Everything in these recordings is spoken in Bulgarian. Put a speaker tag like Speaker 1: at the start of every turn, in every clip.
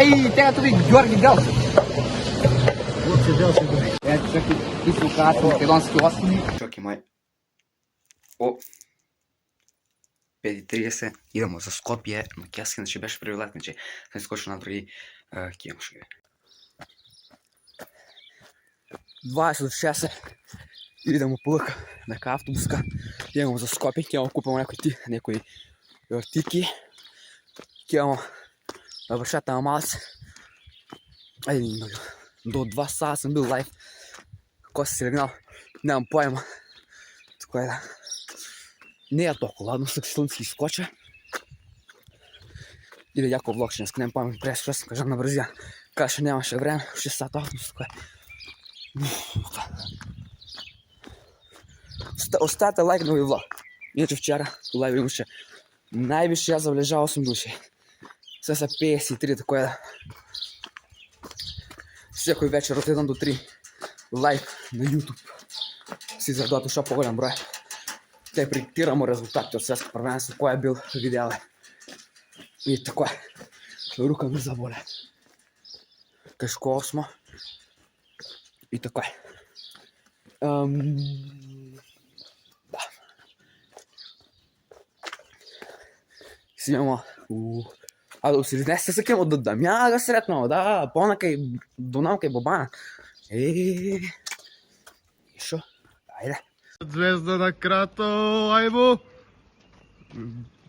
Speaker 1: Ей, тега туди Георги Делчев.
Speaker 2: Луце Делчев думи.
Speaker 1: Ето, чакай, ти се оказа македонски острови. Чакай, май. О, 5:30, идемо за Скопје, Македонски, значи беше први лет, значи сам скочил на други кијамшови. 20:06, идемо полука нека автобуска, идемо за Скопје, ќе купимо некои артики, ќе да вршатаме малце. Ајде, до 2 сата съм бил лайв, кој се легнал, немам појма, така е да. Не е толкова ладно, слънце изскоча. Иде яко влог, ще не скнем памет през, ще съм кажа на бързия. Каже, нямаше време, 6 сата автобус, така е. Оставете лайк на мој влог. Иначе вчера лайв имаше най-више, аз завлежа 8 души. Сега са 53, така е да. Всекој вечер от 1 до 3 лайв на YouTube. Си за да душа по-голям брой. Те предиктирamo резултатите от светско првенство, кој е бил видеале. И така е. Рука ми заболе. Тешко смо. И така е. Да. Си имamo да си днес се кемо да Дамјана да сретнемо, да, понакај Дунам кај Бобана. И шо? Ајде.
Speaker 2: Звезда на крато, ајмо!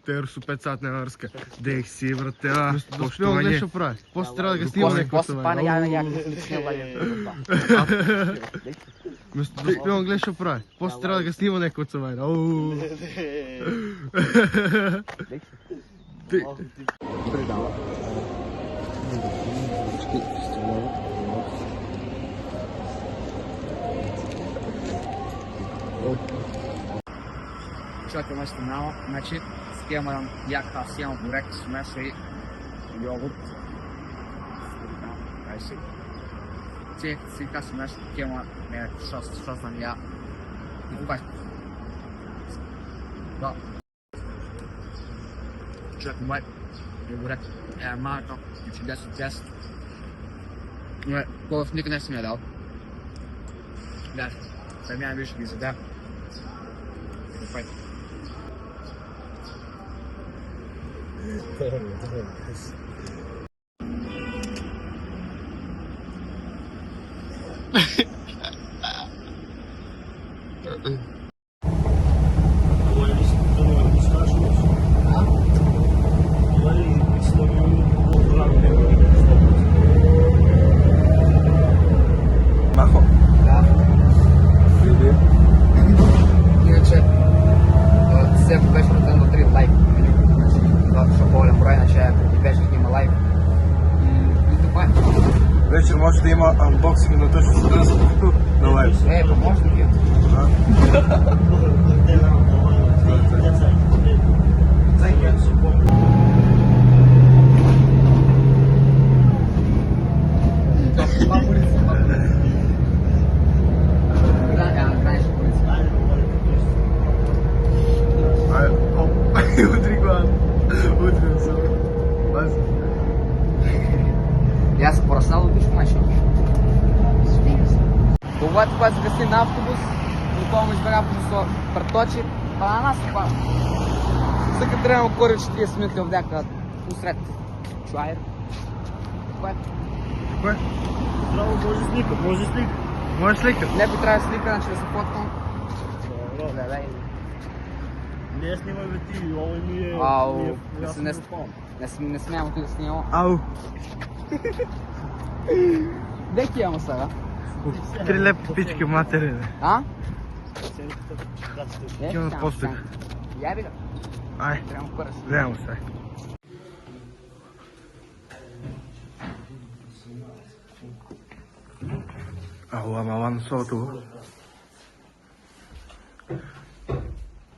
Speaker 2: Терсу 5 сатна врска. Дех си, братева. Поштовање. После треба да го снимам некој со
Speaker 1: Пане, ја
Speaker 2: Место да спивам гледа што прави. После треба да го снимам некој со мене.
Speaker 1: Чакаме ще нало, значи схемам јака, схемам бурек, смеша и јогурт. Цех, сега смеша, схема, што знам ја. И кога? Да. Чакам мај, јогурек, малко, значи 10. Кога никад не съм ја дал. Да, сам ја више ги задам. Фајт.
Speaker 2: Вечер може да има анбоксинг на точно съдържанието на лайв.
Speaker 1: Па може да ги. Јас съм пораснал от майшо. Това кога се гаси на автобус, никога му избега просто преточи, па на нас това. Сега трябва да кориш 40 минути от някъде усред чуайер. Кое?
Speaker 2: Кое? Здраво, може слика. Може слика?
Speaker 1: Не би трябва да слика, значи да се фоткам.
Speaker 3: Не снимай бе ти, ovo ми е...
Speaker 1: Ау, не смеям ти да снимам.
Speaker 2: Ау.
Speaker 1: Де ки имamo сега?
Speaker 2: 3 лепи пички матери, бе.
Speaker 1: А?
Speaker 2: Имам постък.
Speaker 1: Я би да.
Speaker 2: Ай,
Speaker 1: Трябва да кориш.
Speaker 2: гледам се. Ала на солото.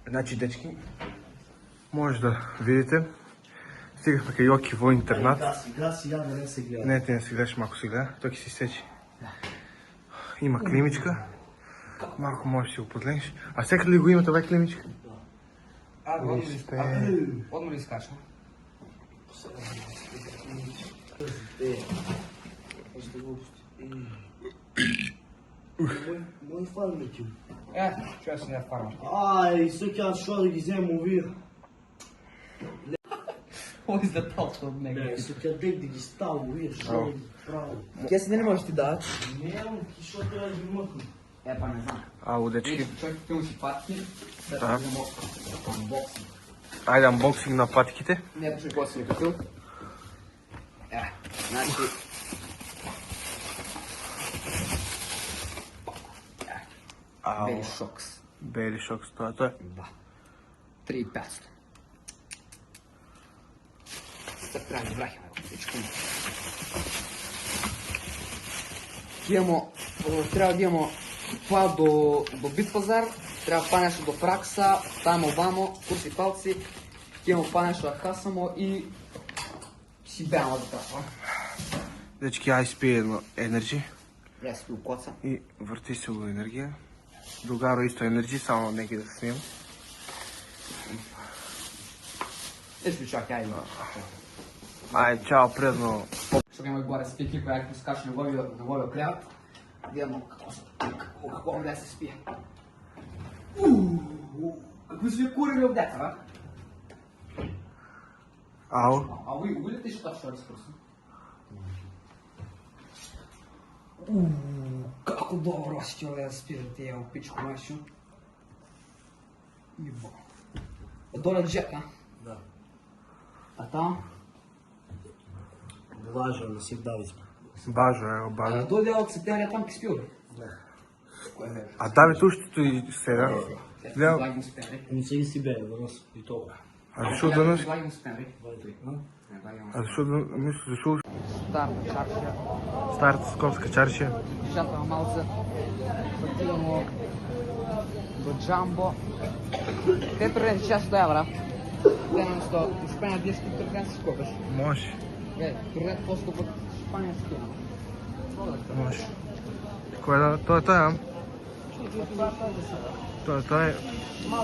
Speaker 2: Значи, дечки, може да видите, стигахме кај Јоки во интернат.
Speaker 3: Сега, не се гледа.
Speaker 2: Не, ти не се гледаш, малко се гледа, той си сечи. Има климичка, малко можеш да си го подлегнеш. А всеки ли го има това климичка?
Speaker 1: Odmah iskačemo.
Speaker 3: Мой фармики.
Speaker 1: Чуја се не фармаш.
Speaker 3: Ай, сега што да ги земам овие.
Speaker 1: Ово излетал од него.
Speaker 3: Сега дек да ги ставам овие, што да ги правам.
Speaker 1: Ке се не можеш ти дадат?
Speaker 3: Немам, што треба да ги мъкнам.
Speaker 1: Па не знам.
Speaker 2: Ау, дечки.
Speaker 1: Човек филм си патки, след
Speaker 2: Да.
Speaker 1: unboxing.
Speaker 2: Ајде анбоксинг на патките.
Speaker 1: Не точно кој си купил. Значи...
Speaker 2: Ау.
Speaker 1: Бели шокс.
Speaker 2: Бели шокс, тоа е.
Speaker 1: Да. 3500. Сега трябва да врахаме всичко. Трябва да имamo па до Битпазар, трябва да панеш до Фракса, тамо вамо, курси палци, имamo панеш до Хасамо и си бямо до това.
Speaker 2: Дечки, ај спи едно енерджи
Speaker 1: Я си у коца.
Speaker 2: и врти се го енергија. Другаро исто енерджи, само неки да се снимам.
Speaker 1: Еш чак, ајде.
Speaker 2: Ајде, чао, предно.
Speaker 1: Што ќе ме горе спи екипа, ја ќе скача на вовио клеват. Видимо како овде се спие. Какви сме курили овдеца, ба?
Speaker 2: Ау.
Speaker 1: А ви увидите што што разпросим? Како добро ќе овде да спирате ја пичко мајшо. Иба. Доле джек, а?
Speaker 3: Да.
Speaker 1: А там?
Speaker 3: Влажно да си дави сме.
Speaker 2: Бажо, ево, бажо.
Speaker 1: Дојде од септември там ке спил.
Speaker 2: А Давид уште стои сега. Гледам.
Speaker 1: Влагим септември.
Speaker 3: Не се ги си бе, да и толкова.
Speaker 2: А зашо денес?
Speaker 1: Влагим септември.
Speaker 2: А зашо мислиш, зашо
Speaker 1: Старт чаршија.
Speaker 2: старт Скопска чаршија?
Speaker 1: Шатава малце. Отидемо до Джамбо. Те турен 600 евра. Денесто, Испанија 10 турен си скопеш.
Speaker 2: Може,
Speaker 1: Турен по-скоп од шпанијски.
Speaker 2: може. Кој е тоа тоа? Тоа е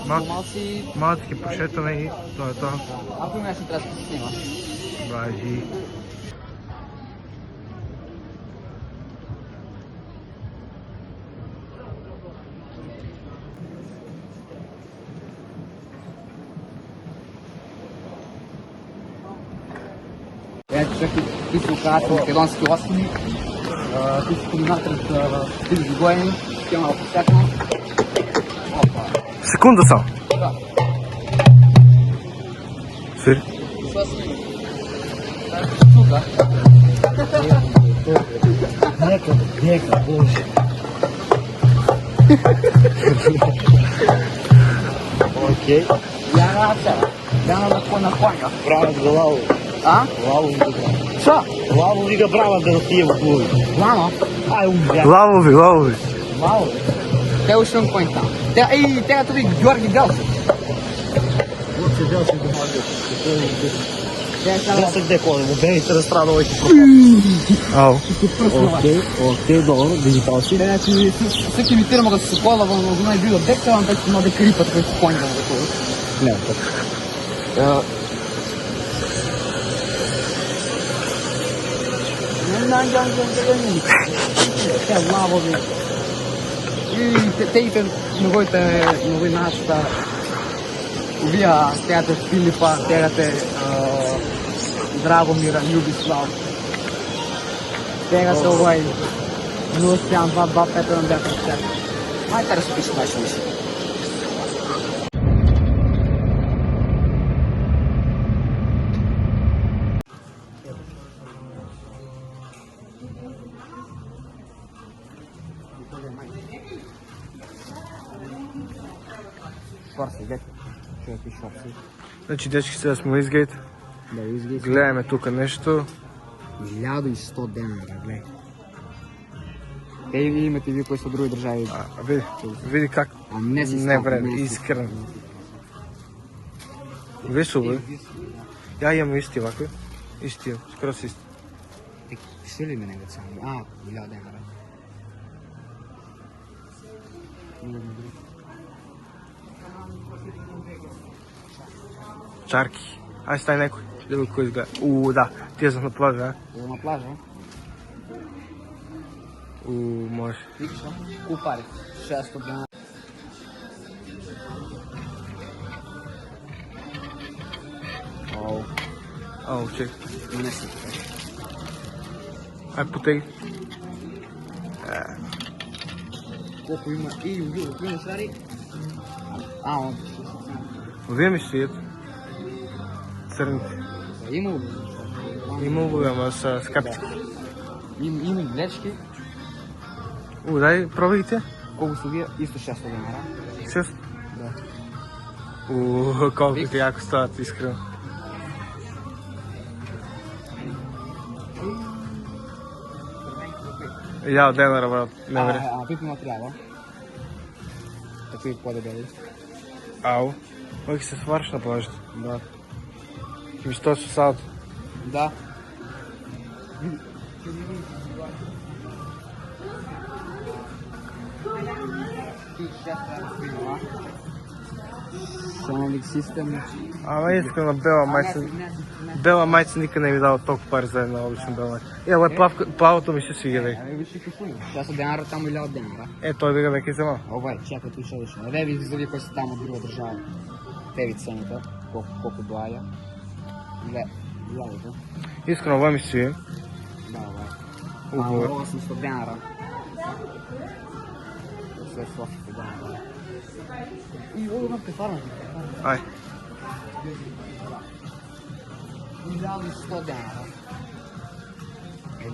Speaker 1: Малци,
Speaker 2: малки пошетаме и тоа е тоа.
Speaker 1: ако имаш не треба да се снима.
Speaker 2: Бажи.
Speaker 1: Ето чак ти се оказат македонски осми. Ти си кулинатор от 30 години. Ще ме посетна. Опа.
Speaker 2: Секунда само.
Speaker 1: Да.
Speaker 2: Свири.
Speaker 1: Що си? Сука.
Speaker 3: Нека, боже. Окей.
Speaker 1: Я рада. Я на коня.
Speaker 3: Правят за лаво.
Speaker 1: А?
Speaker 3: Лаво ви го.
Speaker 1: Що?
Speaker 3: Лаво ви го правят да отие в глави.
Speaker 1: Ладно.
Speaker 3: Ай, умря.
Speaker 2: Лавови, лавови.
Speaker 1: Мало. Те уште на коњта. Ей, тега туди Георги Делчев.
Speaker 3: Вот се дел се домагio.
Speaker 1: Тега
Speaker 3: Да
Speaker 1: сега
Speaker 3: се где ходим, обените да страда овојки.
Speaker 2: Ау.
Speaker 3: Окей, добро, дигитал си.
Speaker 1: Значи, се ќе имитирamo да се кола во нај било дека, вам веќе има да крипат кој се коња во тоа.
Speaker 3: Не, така.
Speaker 1: Те лавови. И те новој нашата убија теате Филипа, теате Драгомира, Љубислав. Теате овој 07225 на 10. Ајде да спишем најше мисли. Шорси, дете. Човек и шорси.
Speaker 2: Значи, дечки, сега сме изгейт.
Speaker 1: Да изгледа.
Speaker 2: Гледаме тука нешто.
Speaker 1: 1100 денара, гледай. Те и имате ви кои со други држави.
Speaker 2: Види как
Speaker 1: А не си
Speaker 2: не
Speaker 1: став,
Speaker 2: вреде,
Speaker 1: не си
Speaker 2: искрен. Весово. Ја имам исти вакви. Исти, скроз исти.
Speaker 1: Ще ли ме него сами? 1000 денара.
Speaker 2: Чарки. Ај стај некој. Да кој изгледа. Да. Ти за на плажа, а?
Speaker 1: На плажа.
Speaker 2: Може.
Speaker 1: Викаш, купари. 600 дена.
Speaker 2: Ау, чек.
Speaker 1: Не си.
Speaker 2: Ай, потегли.
Speaker 1: Колко има и има шари. Он.
Speaker 2: Овие ми стоят. Црните.
Speaker 1: Има.
Speaker 2: Има луѓе, ама са скапчики.
Speaker 1: Има и глечки.
Speaker 2: Дай, пробайте.
Speaker 1: Колко са вие? Исто 600 денара.
Speaker 2: 6.
Speaker 1: Да.
Speaker 2: Колко ти яко стават, искрено. Я от денара, брат, не вре.
Speaker 1: Пипи материала. Такви по-дебели.
Speaker 2: Ау. Ой, се сварш на плажата.
Speaker 1: Да.
Speaker 2: Ми що се сад?
Speaker 1: Да. Sound system.
Speaker 2: Ама искрено бела майца. Бела майца никъде не ми дава толкова пари за една обична бела майца. Плавото ми ще си ги дай.
Speaker 1: Виж и купуни. 600 денара, там 1000 денара.
Speaker 2: Той да веќе взема.
Speaker 1: Овај, чекай, ти ще виж. Не ви зави кои са там от друга държава. Те ви цените, колко доаѓа. Гледайте.
Speaker 2: Искрено, ова ми си е.
Speaker 1: Да, овај.
Speaker 2: Убаво.
Speaker 1: 800 денара. Sve Софите денара. И ово имам пефарна.
Speaker 2: Ај.
Speaker 1: 1100 денара.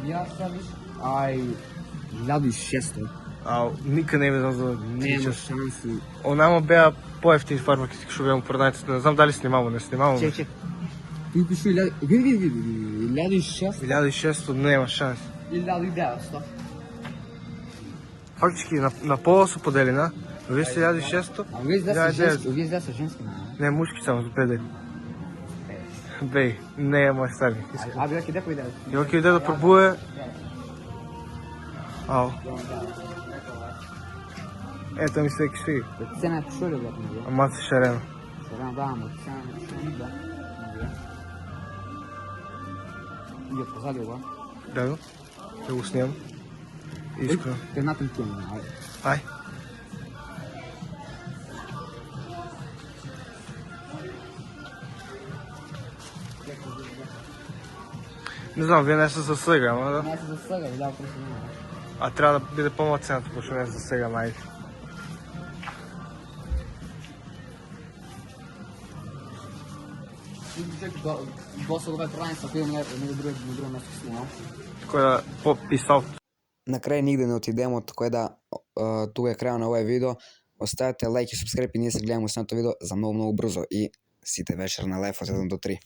Speaker 1: Ја сега виж. 1600.
Speaker 2: Ау, никъде не ми знам за
Speaker 1: Нема шанси.
Speaker 2: Онама беа по-ефтини фармаките, што беа му продадите. Не знам дали снимамо, не снимамо.
Speaker 1: Чек. Ти пишу 1000. Види. 1600.
Speaker 2: 1600 нема шанс.
Speaker 1: 1900.
Speaker 2: Фактички на пола са поделена. Вие сте 1600.
Speaker 1: А вие са женски,
Speaker 2: Не, мушки само за 5. Бей, не е мой старник.
Speaker 1: бе, къде пойде?
Speaker 2: Ево ќе иде да пробуе. Ау. Ето ми се киши.
Speaker 1: Цена е пишу ли, бе, много?
Speaker 2: Ама се шарено.
Speaker 1: Сега да, ама цена е пишу ли, да. И е позади ова.
Speaker 2: Да го снимам. Искрено.
Speaker 1: Едната ми тема,
Speaker 2: Ај. Не знам, вие не са за сега, ама да.
Speaker 1: Не се засъга, 1300 денара.
Speaker 2: А трябва да биде по-мала цената, почне не за сега, май.
Speaker 1: Доста добре продавници, ако имам на друго место снимал.
Speaker 2: Кој да пописал.
Speaker 1: На крај нигде не отидемо, така да тука е крајот на овој видео. Оставете лайк и субскрип и ние се гледаме во следното видео за многу брзо и сите вечер на лайф од 1 до 3.